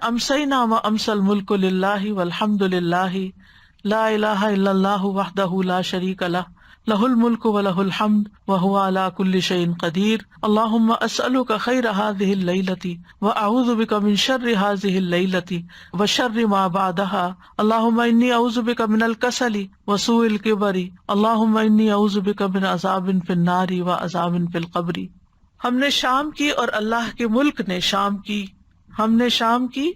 امسینا و امسى الملک للہ والحمد للہ لا الہ الا اللہ وحدہ لا شریک لہ لہ الملک ولہ الحمد وہو علی کل شیء قدیر اللہم اسألک خیر ہذہ اللیلۃ واعوذ بک من شر ہذہ اللیلۃ وشر ما بعدها اللہم انی اعوذ بک من الکسل وسوء الکبر اللہم انی اعوذ بک من عذاب فی النار وعذاب فی القبر۔ ہم نے شام کی اور اللہ کے ملک نے شام کی، ہم نے شام کی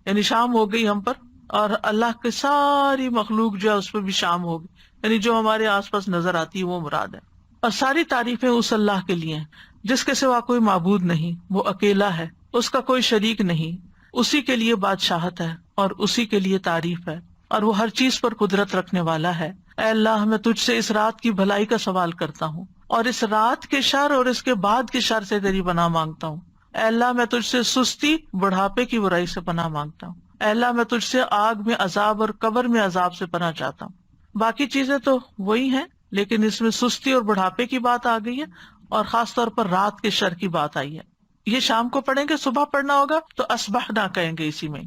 یعنی شام ہو گئی ہم پر، اور اللہ کی ساری مخلوق جو ہے اس پہ بھی شام ہوگی، یعنی جو ہمارے آس پاس نظر آتی ہے وہ مراد ہے۔ اور ساری تعریفیں اس اللہ کے لیے ہیں جس کے سوا کوئی معبود نہیں، وہ اکیلا ہے، اس کا کوئی شریک نہیں، اسی کے لیے بادشاہت ہے اور اسی کے لیے تعریف ہے، اور وہ ہر چیز پر قدرت رکھنے والا ہے۔ اے اللہ، میں تجھ سے اس رات کی بھلائی کا سوال کرتا ہوں اور اس رات کے شر اور اس کے بعد کے شر سے تیری پناہ مانگتا ہوں۔ اے اللہ، میں تجھ سے سستی، بڑھاپے کی برائی سے پناہ مانگتا ہوں۔ اے اللہ، میں تجھ سے آگ میں عذاب اور قبر میں عذاب سے پناہ چاہتا ہوں۔ باقی چیزیں تو وہی ہیں، لیکن اس میں سستی اور بڑھاپے کی بات آ گئی ہے، اور خاص طور پر رات کے شر کی بات آئی ہے۔ یہ شام کو پڑھیں گے، صبح پڑھنا ہوگا تو اصبحنا کہیں گے اسی میں۔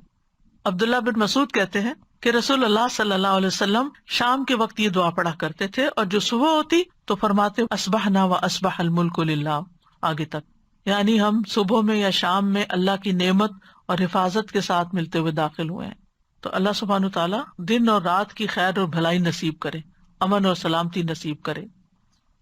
عبداللہ بن مسعود کہتے ہیں کہ رسول اللہ صلی اللہ علیہ وسلم شام کے وقت یہ دعا پڑھا کرتے تھے، اور جو صبح ہوتی تو فرماتے اصبحنا و اصبح الملک للہ آگے تک، یعنی ہم صبح میں یا شام میں اللہ کی نعمت اور حفاظت کے ساتھ ملتے ہوئے داخل ہوئے ہیں۔ تو اللہ سبحانہ تعالیٰ دن اور رات کی خیر اور بھلائی نصیب کرے، امن اور سلامتی نصیب کرے،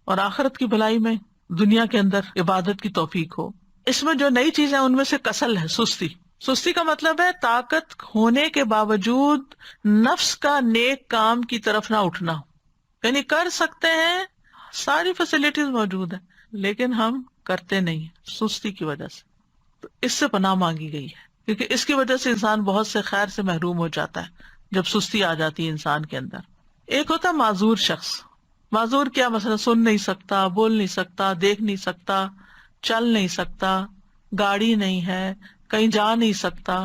اور آخرت کی بھلائی میں دنیا کے اندر عبادت کی توفیق ہو۔ اس میں جو نئی چیزیں ان میں سے کسل ہے، سستی۔ سستی کا مطلب ہے طاقت ہونے کے باوجود نفس کا نیک کام کی طرف نہ اٹھنا، یعنی کر سکتے ہیں، ساری فیسلٹیز موجود ہیں، لیکن ہم کرتے نہیں، سستی کی وجہ سے۔ تو اس سے پناہ مانگی گئی ہے، کیونکہ اس کی وجہ سے انسان بہت سے خیر سے محروم ہو جاتا ہے جب سستی آ جاتی ہے انسان کے اندر۔ ایک ہوتا ہے معذور شخص۔ معذور کیا؟ مثلا سن نہیں سکتا، بول نہیں سکتا، دیکھ نہیں سکتا، چل نہیں سکتا، گاڑی نہیں ہے، کہیں جا نہیں سکتا،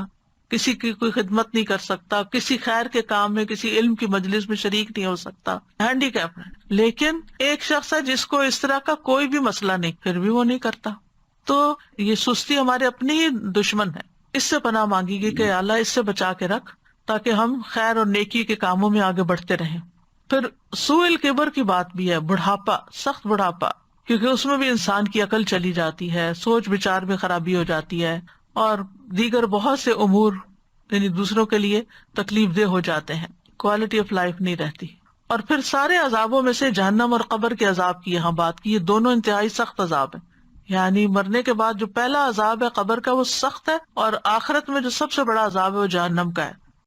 کسی کی کوئی خدمت نہیں کر سکتا، کسی خیر کے کام میں، کسی علم کی مجلس میں شریک نہیں ہو سکتا، ہینڈی کیپ ہے۔ لیکن ایک شخص ہے جس کو اس طرح کا کوئی بھی مسئلہ نہیں، پھر بھی وہ نہیں کرتا۔ تو یہ سستی ہمارے اپنی ہی دشمن ہے۔ اس سے پناہ مانگی گئی کہ اللہ اس سے بچا کے رکھ، تاکہ ہم خیر اور نیکی کے کاموں میں آگے بڑھتے رہیں۔ پھر سوء الکبر کی بات بھی ہے، بڑھاپا، سخت بڑھاپا، کیونکہ اس میں بھی انسان کی عقل چلی جاتی ہے، سوچ بچار میں خرابی ہو جاتی ہے، اور دیگر بہت سے امور یعنی دوسروں کے لیے تکلیف دہ ہو جاتے ہیں، کوالٹی آف لائف نہیں رہتی۔ اور پھر سارے عذابوں میں سے جہنم اور قبر کے عذاب کی یہاں بات کی، یہ دونوں انتہائی سخت عذاب ہیں۔ یعنی مرنے کے بعد جو پہلا عذاب ہے قبر کا وہ سخت ہے، اور آخرت میں جو سب سے بڑا عذاب ہے وہ جہنم کا ہے۔